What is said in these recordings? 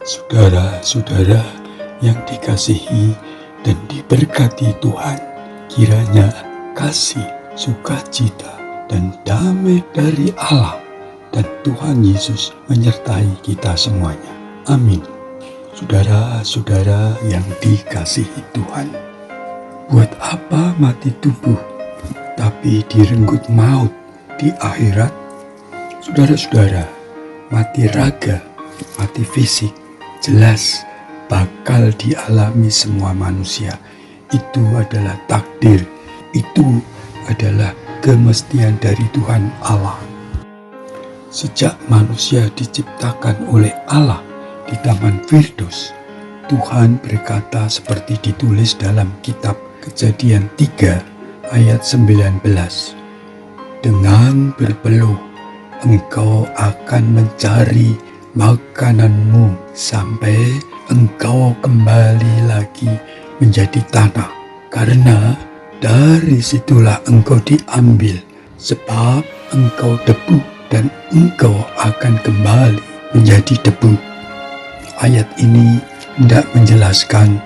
Saudara-saudara yang dikasihi dan diberkati Tuhan, kiranya kasih, sukacita, dan damai dari Allah dan Tuhan Yesus menyertai kita semuanya. Amin. Saudara-saudara yang dikasihi Tuhan, buat apa mati tubuh, tapi direnggut maut di akhirat? Saudara-saudara, mati raga, mati fisik, jelas bakal dialami semua manusia. Itu adalah takdir, itu adalah kemestian dari Tuhan Allah. Sejak manusia diciptakan oleh Allah di Taman Firdaus, Tuhan berkata seperti ditulis dalam kitab Kejadian 3 ayat 19. Dengan berpeluh engkau akan mencari makananmu sampai engkau kembali lagi menjadi tanah, karena dari situlah engkau diambil, sebab engkau debu dan engkau akan kembali menjadi debu. Ayat ini hendak menjelaskan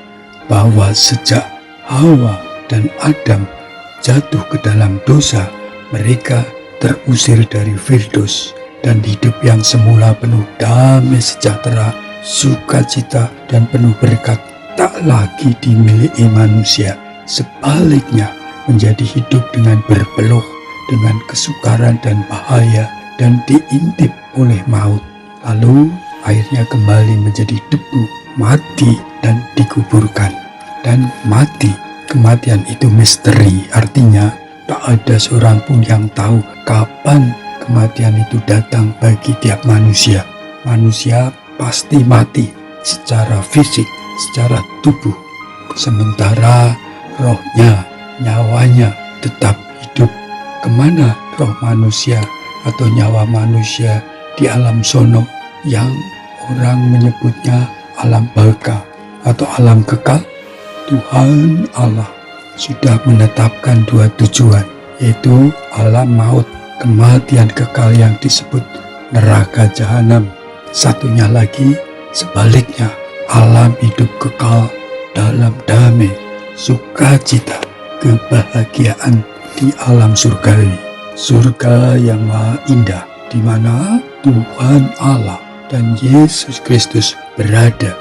bahwa sejak Hawa dan Adam jatuh ke dalam dosa, mereka terusir dari Firdaus, dan hidup yang semula penuh damai sejahtera, sukacita, dan penuh berkat tak lagi dimiliki manusia. Sebaliknya menjadi hidup dengan berpeluh, dengan kesukaran dan bahaya, dan diintip oleh maut. Lalu akhirnya kembali menjadi debu, mati dan dikuburkan. Dan mati, kematian itu misteri, artinya tak ada seorang pun yang tahu kapan kematian itu datang bagi tiap manusia. Manusia pasti mati secara fisik, secara tubuh, sementara rohnya, nyawanya tetap hidup. Kemana roh manusia atau nyawa manusia di alam sono yang orang menyebutnya alam baka atau alam kekal? Tuhan Allah sudah menetapkan dua tujuan, yaitu alam maut, kematian kekal yang disebut neraka jahanam. Satunya lagi sebaliknya, alam hidup kekal dalam damai, sukacita, kebahagiaan di alam surgawi. Surga yang maha indah, di mana Tuhan Allah dan Yesus Kristus berada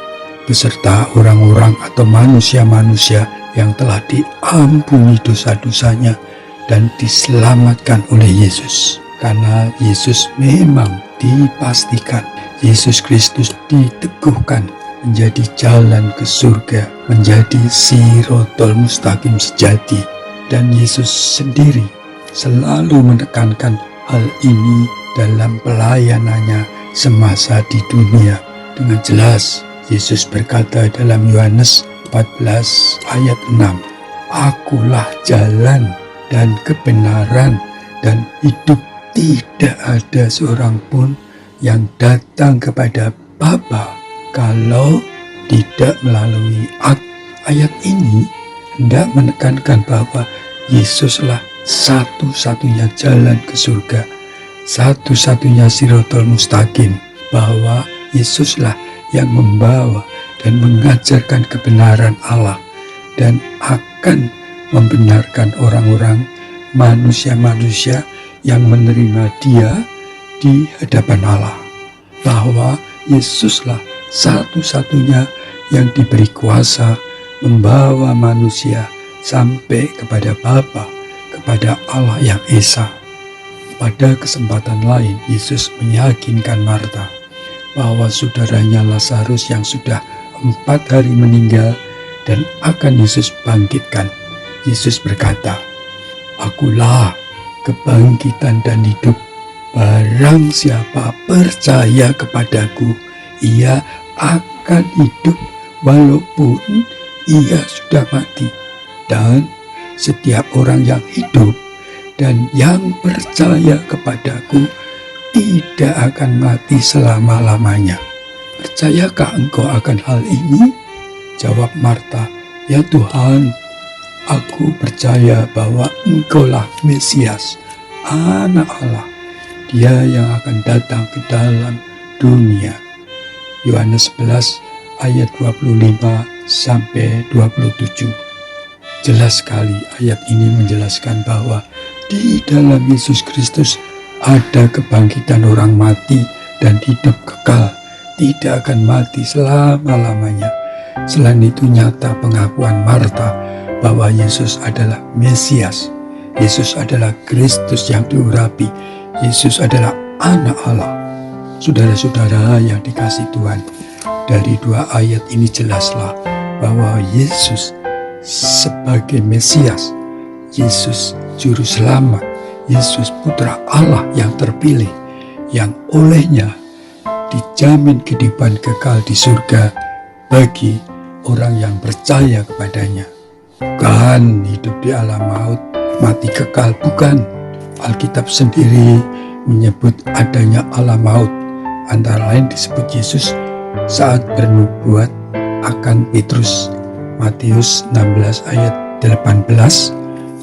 beserta orang-orang atau manusia-manusia yang telah diampuni dosa-dosanya dan diselamatkan oleh Yesus. Karena Yesus memang dipastikan, Yesus Kristus diteguhkan menjadi jalan ke surga, menjadi Sirotol Mustaqim sejati. Dan Yesus sendiri selalu menekankan hal ini dalam pelayanannya semasa di dunia. Dengan jelas Yesus berkata dalam Yohanes 14 ayat 6, Akulah jalan dan kebenaran dan hidup. Tidak ada seorang pun yang datang kepada Bapa kalau tidak melalui Aku. Ayat ini hendak menekankan bahwa Yesuslah satu-satunya jalan ke surga, satu-satunya Sirotol Mustaqim, bahwa Yesuslah yang membawa dan mengajarkan kebenaran Allah dan akan membenarkan orang-orang, manusia-manusia yang menerima Dia di hadapan Allah, bahwa Yesuslah satu-satunya yang diberi kuasa membawa manusia sampai kepada Bapa, kepada Allah yang Esa. Pada kesempatan lain, Yesus meyakinkan Marta bahwa saudaranya Lazarus yang sudah 4 hari meninggal dan akan Yesus bangkitkan. Yesus berkata, Akulah kebangkitan dan hidup. Barang siapa percaya kepadaku, ia akan hidup walaupun ia sudah mati. Dan setiap orang yang hidup dan yang percaya kepadaku tidak akan mati selama-lamanya. Percayakah engkau akan hal ini? Jawab Marta, Ya Tuhan, aku percaya bahwa engkaulah Mesias, Anak Allah, Dia yang akan datang ke dalam dunia. Yohanes 11 ayat 25 sampai 27. Jelas sekali ayat ini menjelaskan bahwa di dalam Yesus Kristus ada kebangkitan orang mati dan hidup kekal, tidak akan mati selama-lamanya. Selain itu nyata pengakuan Marta bahwa Yesus adalah Mesias, Yesus adalah Kristus yang diurapi, Yesus adalah anak Allah. Saudara-saudara yang dikasih Tuhan, dari dua ayat ini jelaslah bahwa Yesus sebagai Mesias, Yesus Juru Selamat, Yesus Putra Allah yang terpilih, yang olehnya dijamin kehidupan kekal di surga bagi orang yang percaya kepadanya. Bukan hidup di alam maut, mati kekal, bukan. Alkitab sendiri menyebut adanya alam maut. Antara lain disebut Yesus saat bernubuat akan Petrus. Matius 16 ayat 18,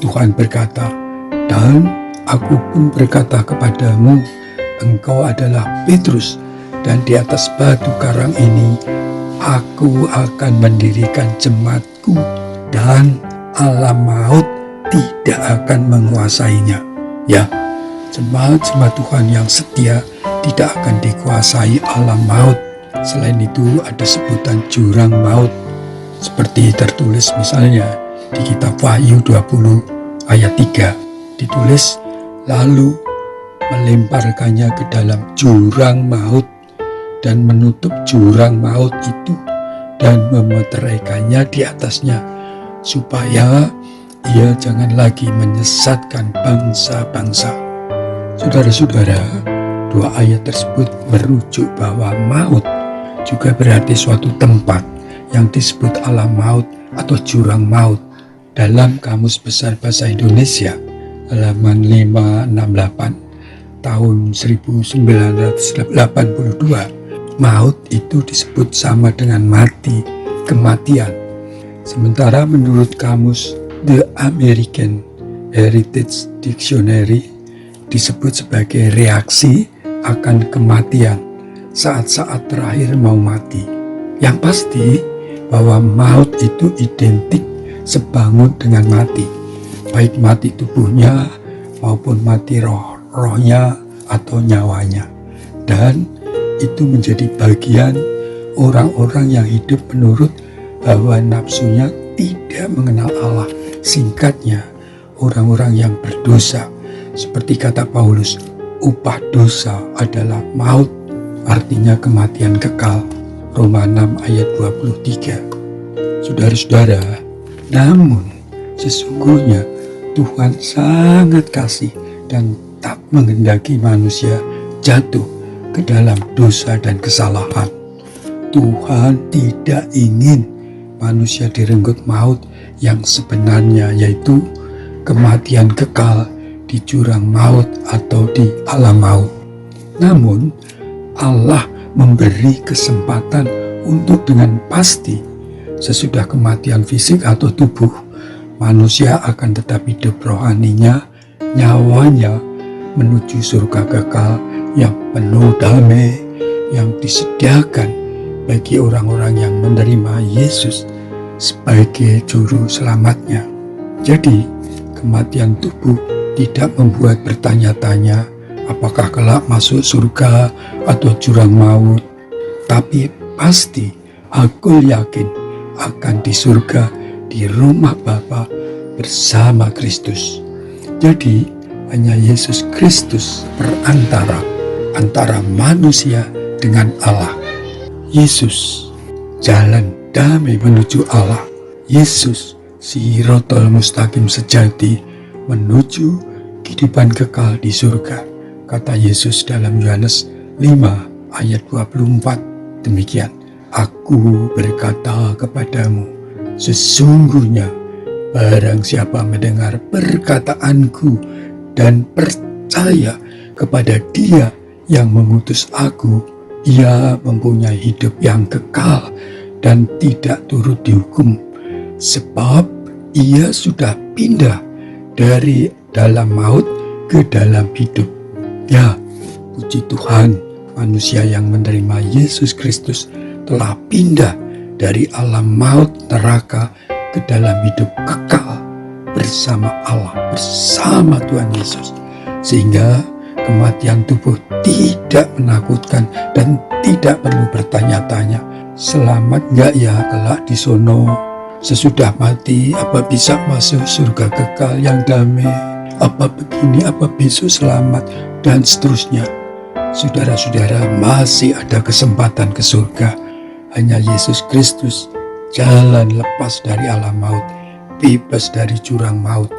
Tuhan berkata, "Dan aku pun berkata kepadamu, engkau adalah Petrus, dan di atas batu karang ini aku akan mendirikan jemaatku, dan alam maut tidak akan menguasainya." Ya, jemaat-jemaat Tuhan yang setia tidak akan dikuasai alam maut. Selain itu ada sebutan jurang maut, seperti tertulis misalnya di kitab Wahyu 20 ayat 3, ditulis, "Lalu melemparkannya ke dalam jurang maut dan menutup jurang maut itu dan memeteraikannya di atasnya, supaya ia jangan lagi menyesatkan bangsa-bangsa." Saudara-saudara, dua ayat tersebut merujuk bahwa maut juga berarti suatu tempat yang disebut alam maut atau jurang maut. Dalam Kamus Besar Bahasa Indonesia halaman 568 tahun 1982, maut itu disebut sama dengan mati, kematian. Sementara menurut Kamus The American Heritage Dictionary disebut sebagai reaksi akan kematian saat-saat terakhir mau mati. Yang pasti bahwa maut itu identik sebangun dengan mati, baik mati tubuhnya maupun mati rohnya atau nyawanya. Dan itu menjadi bagian orang-orang yang hidup menurut hawa nafsunya, tidak mengenal Allah. Singkatnya, orang-orang yang berdosa. Seperti kata Paulus, upah dosa adalah maut, artinya kematian kekal. Roma 6 ayat 23. Saudara-saudara, namun sesungguhnya Tuhan sangat kasih dan tak menghendaki manusia jatuh ke dalam dosa dan kesalahan. Tuhan tidak ingin manusia direnggut maut yang sebenarnya, yaitu kematian kekal di jurang maut atau di alam maut. Namun Allah memberi kesempatan untuk dengan pasti sesudah kematian fisik atau tubuh, manusia akan tetap hidup rohaninya, nyawanya menuju surga kekal yang penuh damai, yang disediakan bagi orang-orang yang menerima Yesus sebagai juru selamatnya. Jadi kematian tubuh tidak membuat bertanya-tanya apakah kelak masuk surga atau jurang maut, tapi pasti aku yakin akan di surga, di rumah Bapa bersama Kristus. Jadi hanya Yesus Kristus perantara antara manusia dengan Allah. Yesus jalan damai menuju Allah. Yesus Siratal Mustaqim sejati menuju kehidupan kekal di surga. Kata Yesus dalam Yohanes 5 ayat 24, demikian, "Aku berkata kepadamu, sesungguhnya barang siapa mendengar perkataanku dan percaya kepada Dia yang mengutus aku, ia mempunyai hidup yang kekal dan tidak turut dihukum, sebab ia sudah pindah dari dalam maut ke dalam hidup." Ya, puji Tuhan, manusia yang menerima Yesus Kristus telah pindah dari alam maut neraka ke dalam hidup kekal bersama Allah, bersama Tuhan Yesus. Sehingga kematian tubuh tidak menakutkan dan tidak perlu bertanya-tanya, selamat enggak ya kelak di sono? Sesudah mati, apa bisa masuk surga kekal yang damai? Apa begini, apa besok selamat, dan seterusnya. Saudara-saudara, masih ada kesempatan ke surga. Hanya Yesus Kristus, jalan lepas dari alam maut, bebas dari jurang maut,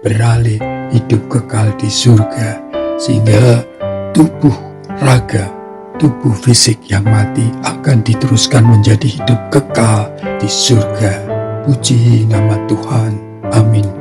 beralih hidup kekal di surga. Sehingga tubuh raga, tubuh fisik yang mati akan diteruskan menjadi hidup kekal di surga. Puji nama Tuhan. Amin.